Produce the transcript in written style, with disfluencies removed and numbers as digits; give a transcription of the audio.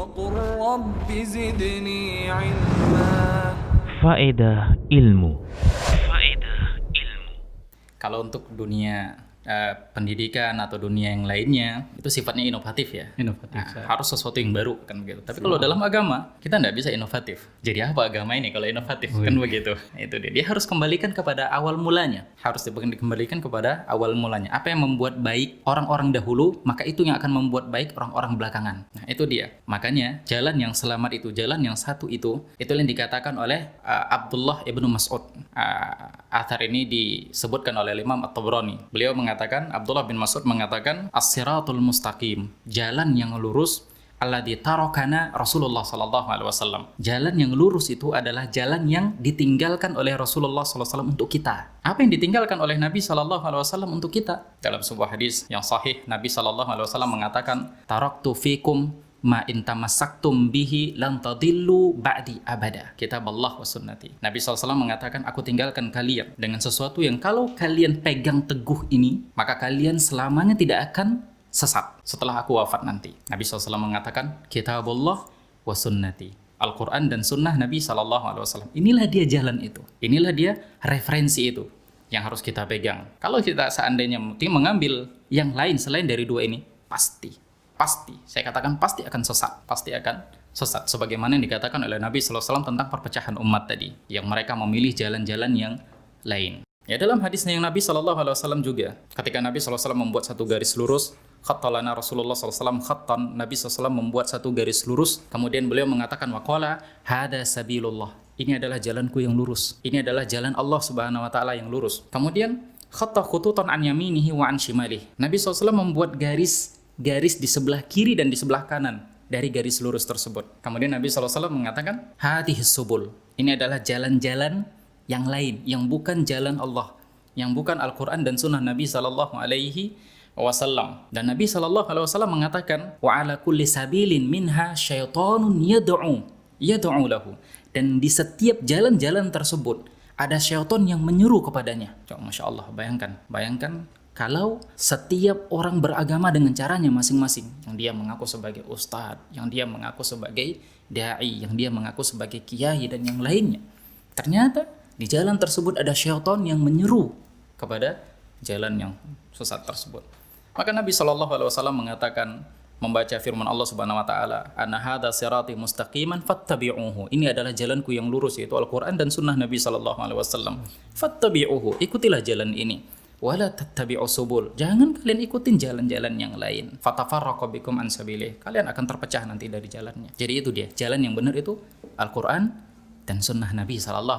وقل رب زدني علما. Faedah ilmu. Kalau untuk dunia pendidikan atau dunia yang lainnya itu sifatnya inovatif ya. Harus sesuatu yang baru kan begitu. Tapi kalau dalam agama kita nggak bisa inovatif. Jadi apa agama ini kalau inovatif kan begitu. Itu dia. Dia harus kembalikan kepada awal mulanya. Harus dikembalikan kepada awal mulanya. Apa yang membuat baik orang-orang dahulu, maka itu yang akan membuat baik orang-orang belakangan. Nah, itu dia. Makanya jalan yang selamat itu, jalan yang satu itu yang dikatakan oleh Abdullah ibnu Mas'ud. Athar ini disebutkan oleh Imam At-Tabrani. Beliau mengatakan, Abdullah bin Mas'ud mengatakan, as-siratul mustaqim, jalan yang lurus, alladzi tarakana Rasulullah sallallahu alaihi wasallam. Jalan yang lurus itu adalah jalan yang ditinggalkan oleh Rasulullah sallallahu alaihi wasallam untuk kita. Apa yang ditinggalkan oleh Nabi sallallahu alaihi wasallam untuk kita? Dalam sebuah hadis yang sahih, Nabi sallallahu alaihi wasallam mengatakan, taraktu fikum ma in tamassaktum bihi lan tadillu ba'di abada. Kitab Allah wa sunnati. Nabi SAW mengatakan, aku tinggalkan kalian dengan sesuatu yang kalau kalian pegang teguh ini, maka kalian selamanya tidak akan sesat setelah aku wafat nanti. Nabi SAW mengatakan, Kitab Allah wa sunnati. Al-Quran dan sunnah Nabi SAW. Inilah dia jalan itu. Inilah dia referensi itu yang harus kita pegang. Kalau kita seandainya mengambil yang lain selain dari dua ini, pasti, saya katakan pasti akan sesat, sebagaimana yang dikatakan oleh Nabi SAW tentang perpecahan umat tadi, yang mereka memilih jalan-jalan yang lain. Ya, dalam hadisnya yang Nabi SAW juga, ketika Nabi SAW membuat satu garis lurus, khattalana Rasulullah SAW khattan, Nabi SAW membuat satu garis lurus, kemudian beliau mengatakan, waqala hada sabilullah, ini adalah jalanku yang lurus, ini adalah jalan Allah Subhanahu Wa Taala yang lurus. Kemudian khatta khututan an yaminihi wa an shimalih, Nabi SAW membuat garis di sebelah kiri dan di sebelah kanan dari garis lurus tersebut. Kemudian Nabi SAW mengatakan, hadhis subul, ini adalah jalan-jalan yang lain, yang bukan jalan Allah, yang bukan Al-Quran dan Sunnah Nabi SAW. Dan Nabi SAW mengatakan, wa ala kulli sabilin minha syaitanun yad'u lahu. Dan di setiap jalan-jalan tersebut ada syaitan yang menyeru kepadanya. Masya Allah, bayangkan kalau setiap orang beragama dengan caranya masing-masing, yang dia mengaku sebagai ustadz, yang dia mengaku sebagai da'i, yang dia mengaku sebagai kiai dan yang lainnya, ternyata di jalan tersebut ada syaitan yang menyeru kepada jalan yang sesat tersebut. Maka Nabi SAW mengatakan, membaca firman Allah Subhanahu Wa Taala, Ana hadza sirati mustaqiman fattabi'uhu. Ini adalah jalanku yang lurus, yaitu Al-Quran dan Sunnah Nabi SAW. Fattabi'uhu, ikutilah jalan ini. Wala tattabi'u subul, jangan kalian ikutin jalan-jalan yang lain. Fatafarraqu bikum an sabilih, kalian akan terpecah nanti dari jalannya. Jadi itu dia, jalan yang benar itu Al-Quran dan Sunnah Nabi SAW.